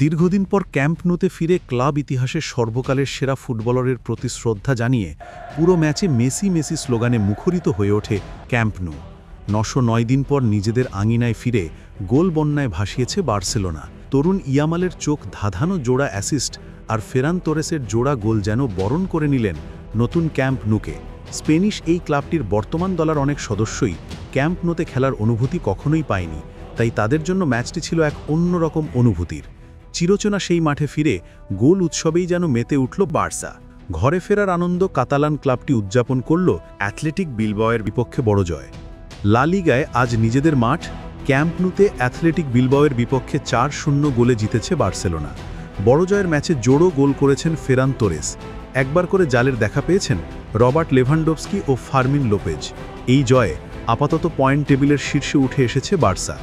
দীর্ঘদিন পর ক্যাম্প নুতে ফিরে ক্লাব ইতিহাসের সর্বকালের সেরা ফুটবলারের প্রতি শ্রদ্ধা জানিয়ে পুরো ম্যাচে মেসি মেসি স্লোগানে মুখরিত হয়ে ওঠে ক্যাম্প নু। ৯০৯ দিন পর নিজেদের আঙিনায় ফিরে গোল বন্যায় ভাসিয়েছে বার্সেলোনা। তরুণ ইয়ামালের চোখ ধাঁধানো জোড়া অ্যাসিস্ট আর ফেরান তোরেসের জোড়া গোল যেন বরণ করে নিলেন নতুন ক্যাম্প নুকে। স্পেনিশ এই ক্লাবটির বর্তমান দলের অনেক সদস্যই ক্যাম্প নুতে খেলার অনুভূতি কখনোই পায়নি, তাই তাদের জন্য ম্যাচটি ছিল এক অন্যরকম অনুভূতির। চিরচেনা সেই মাঠে ফিরে গোল উৎসবেই যেন মেতে উঠল বার্সা। ঘরে ফেরার আনন্দ কাতালান ক্লাবটি উদযাপন করল অ্যাথলেটিক বিলবাওয়ের বিপক্ষে বড় জয়। লা লিগায় আজ নিজেদের মাঠ ক্যাম্প নুতে অ্যাথলেটিক বিলবাওয়ের বিপক্ষে ৪-০ গোলে জিতেছে বার্সেলোনা। বড় জয়ের ম্যাচে জোড়ো গোল করেছেন ফেরান তোরেস, একবার করে জালের দেখা পেয়েছেন রবার্ট লেভানডোভস্কি ও ফার্মিন লোপেজ। এই জয়ে আপাতত পয়েন্ট টেবিলের শীর্ষে উঠে এসেছে বার্সা।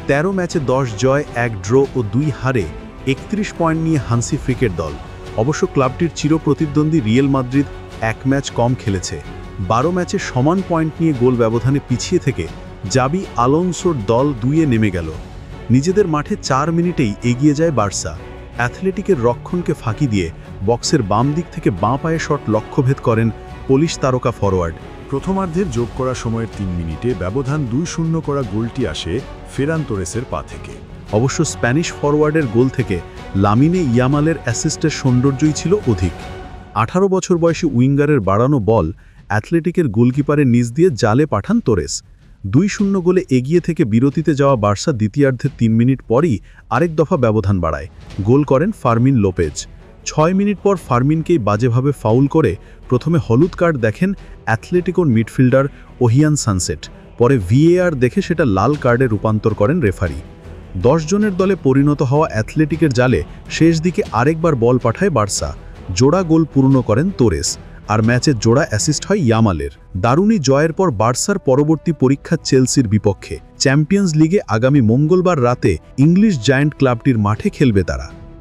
১৩ ম্যাচে ১০ জয়, ১ ড্র ও ২ হারে ৩১ পয়েন্ট নিয়ে হান্সি ফ্লিকের দল। অবশ্য ক্লাবটির চিরপ্রতিদ্বন্দ্বী রিয়েল মাদ্রিদ ১ ম্যাচ কম খেলেছে। ১২ ম্যাচে সমান পয়েন্ট নিয়ে গোল ব্যবধানে পিছিয়ে থেকে জাবি আলোনসোর দল ২-এ নেমে গেল। নিজেদের মাঠে ৪ মিনিটেই এগিয়ে যায় বার্সা। অ্যাথলেটিকের রক্ষণকে ফাঁকি দিয়ে বক্সের বাম দিক থেকে বাঁ পায়ে শট লক্ষ্যভেদ করেন পোলিশ তারকা ফরোয়ার্ড। প্রথমার্ধের যোগ করা সময়ের ৩ মিনিটে ব্যবধান ২-০ করা গোলটি আসে ফেরান তোরেসের পা থেকে। অবশ্য স্প্যানিশ ফরওয়ার্ডের গোল থেকে লামিনে ইয়ামালের অ্যাসিস্টের সৌন্দর্যই ছিল অধিক। ১৮ বছর বয়সী উইঙ্গারের বাড়ানো বল অ্যাথলেটিকের গোলকিপারের নিচ দিয়ে জালে পাঠান তোরেস। ২-০ গোলে এগিয়ে থেকে বিরতিতে যাওয়া বার্সা দ্বিতীয়ার্ধের ৩ মিনিট পরই আরেক দফা ব্যবধান বাড়ায়। গোল করেন ফার্মিন লোপেজ। ৬ মিনিট পর ফার্মিনকেই বাজেভাবে ফাউল করে প্রথমে হলুদ কার্ড দেখেন অ্যাথলেটিকোর মিডফিল্ডার ওহিয়ান সানসেট, পরে ভিএআর দেখে সেটা লাল কার্ডে রূপান্তর করেন রেফারি। ১০ জনের দলে পরিণত হওয়া অ্যাথলেটিকের জালে শেষ দিকে আরেকবার বল পাঠায় বার্সা। জোড়া গোল পূর্ণ করেন তোরেস, আর ম্যাচের জোড়া অ্যাসিস্ট হয় ইয়ামালের। দারুণী জয়ের পর বার্সার পরবর্তী পরীক্ষা চেলসির বিপক্ষে। চ্যাম্পিয়ন্স লিগে আগামী মঙ্গলবার রাতে ইংলিশ জায়ান্ট ক্লাবটির মাঠে খেলবে তারা।